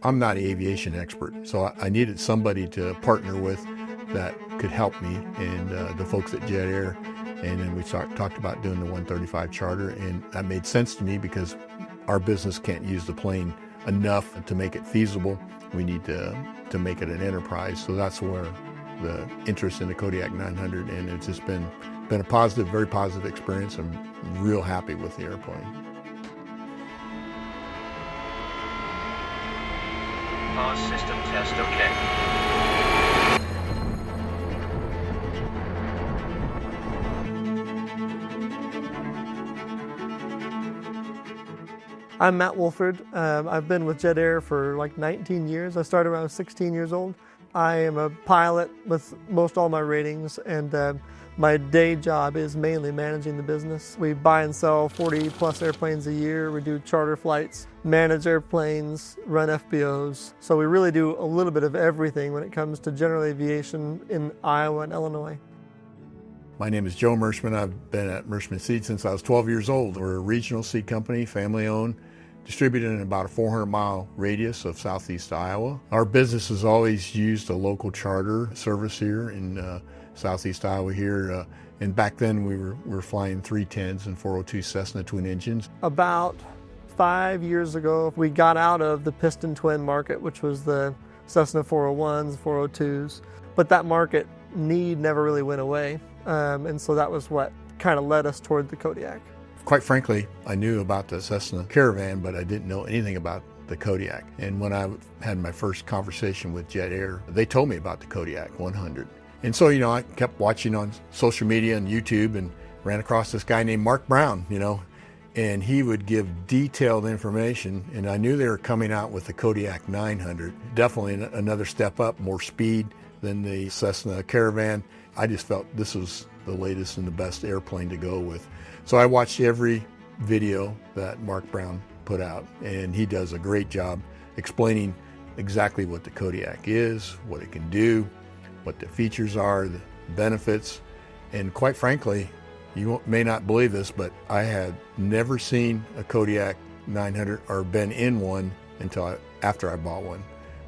I'm not an aviation expert, so I needed somebody to partner with that could help me, and the folks at Jet Air. And then we talked about doing the 135 charter, and that made sense to me because our business can't use the plane enough to make it feasible. We need to make it an enterprise. So that's where the interest in the Kodiak 900, and it's just been a positive, very positive experience. I'm real happy with the airplane. Pause system test, okay. I'm Matt Wolford. I've been with Jet Air for like 19 years. I started when I was 16 years old. I am a pilot with most all my ratings, and my day job is mainly managing the business. We buy and sell 40 plus airplanes a year. We do charter flights, manage airplanes, run FBOs. So we really do a little bit of everything when it comes to general aviation in Iowa and Illinois. My name is Joe Merschman. I've been at Merschman Seeds since I was 12 years old. We're a regional seed company, family-owned, distributed in about a 400-mile radius of southeast Iowa. Our business has always used a local charter service here in southeast Iowa here. And back then we were flying 310s and 402 Cessna twin engines. About 5 years ago, we got out of the piston twin market, which was the Cessna 401s, 402s. But that market need never really went away. And so that was what kind of led us toward the Kodiak. Quite frankly, I knew about the Cessna Caravan, but I didn't know anything about the Kodiak. And when I had my first conversation with Jet Air, they told me about the Kodiak 100. And so, I kept watching on social media and YouTube and ran across this guy named Mark Brown, and he would give detailed information. And I knew they were coming out with the Kodiak 900. Definitely another step up, more speed than the Cessna Caravan. I just felt this was the latest and the best airplane to go with. So I watched every video that Mark Brown put out, and he does a great job explaining exactly what the Kodiak is, what it can do, what the features are, the benefits. And quite frankly, you may not believe this, but I had never seen a Kodiak 900 or been in one until after I bought one.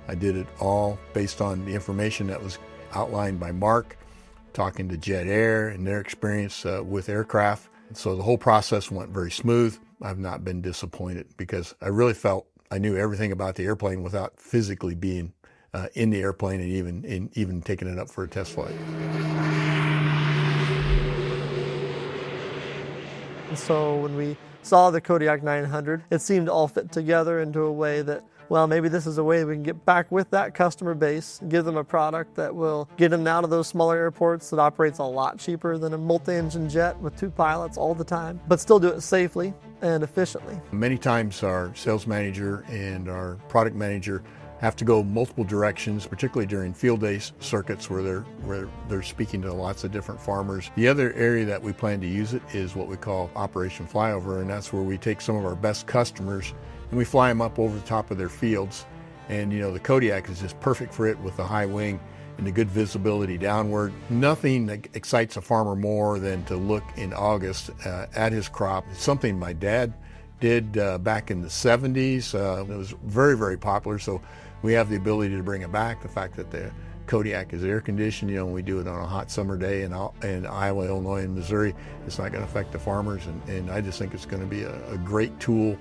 I did it all based on the information that was outlined by Mark, talking to Jet Air and their experience with aircraft. So the whole process went very smooth. I've not been disappointed because I really felt I knew everything about the airplane without physically being in the airplane and even taking it up for a test flight. So when we saw the Kodiak 900, it seemed to all fit together into a way that, well, maybe this is a way we can get back with that customer base, give them a product that will get them out of those smaller airports that operates a lot cheaper than a multi-engine jet with 2 pilots all the time, but still do it safely and efficiently. Many times our sales manager and our product manager have to go multiple directions, particularly during field day circuits where they're speaking to lots of different farmers. The other area that we plan to use it is what we call Operation Flyover, and that's where we take some of our best customers and we fly them up over the top of their fields. And the Kodiak is just perfect for it with the high wing and the good visibility downward. Nothing that excites a farmer more than to look in August at his crop. It's something my dad did back in the 70s. It was very, very popular, so we have the ability to bring it back. The fact that the Kodiak is air conditioned, and we do it on a hot summer day in Iowa, Illinois, and Missouri, it's not going to affect the farmers. And I just think it's going to be a great tool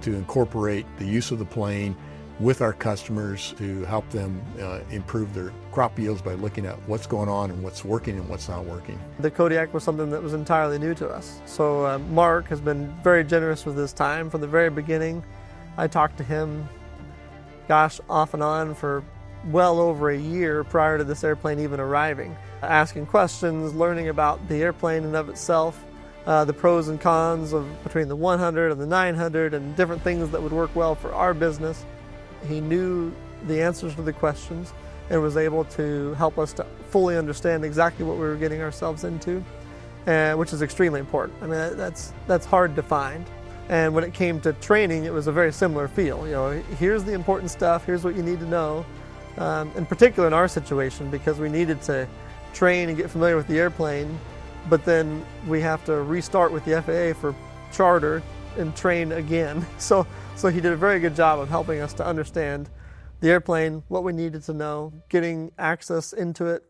to incorporate the use of the plane with our customers to help them improve their crop yields by looking at what's going on and what's working and what's not working. The Kodiak was something that was entirely new to us. So Mark has been very generous with his time from the very beginning. I talked to him, off and on for well over a year prior to this airplane even arriving, asking questions, learning about the airplane in of itself, the pros and cons between the 100 and the 900 and different things that would work well for our business. He knew the answers to the questions and was able to help us to fully understand exactly what we were getting ourselves into, which is extremely important. I mean, that's hard to find. And when it came to training, it was a very similar feel. Here's the important stuff, here's what you need to know. In particular in our situation, because we needed to train and get familiar with the airplane, but then we have to restart with the FAA for charter and train again. So So he did a very good job of helping us to understand the airplane, what we needed to know, getting access into it,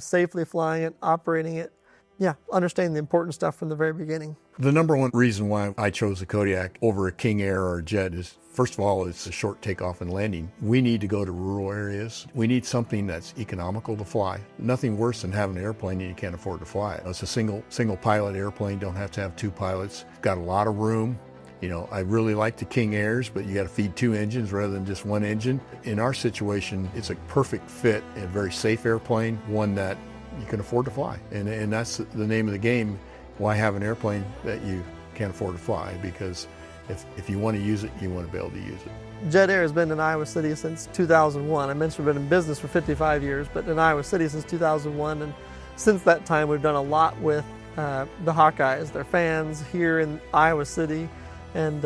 safely flying it, operating it. Yeah, understanding the important stuff from the very beginning. The number one reason why I chose the Kodiak over a King Air or a Jet is, first of all, it's a short takeoff and landing. We need to go to rural areas. We need something that's economical to fly. Nothing worse than having an airplane and you can't afford to fly it. It's a single pilot airplane, don't have to have two pilots. Got a lot of room. You know, I really like the King Airs, but you got to feed two engines rather than just one engine. In our situation, it's a perfect fit, a very safe airplane, one that you can afford to fly. And that's the name of the game. Why have an airplane that you can't afford to fly? Because if you want to use it, you want to be able to use it. Jet Air has been in Iowa City since 2001. I mentioned we've been in business for 55 years, but in Iowa City since 2001. And since that time, we've done a lot with the Hawkeyes, their fans here in Iowa City. And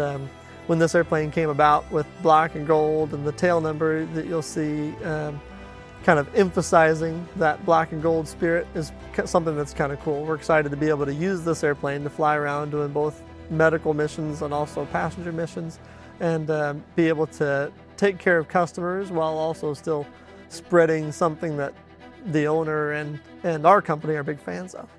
when this airplane came about with black and gold and the tail number that you'll see kind of emphasizing that black and gold spirit is something that's kind of cool. We're excited to be able to use this airplane to fly around doing both medical missions and also passenger missions, and be able to take care of customers while also still spreading something that the owner and our company are big fans of.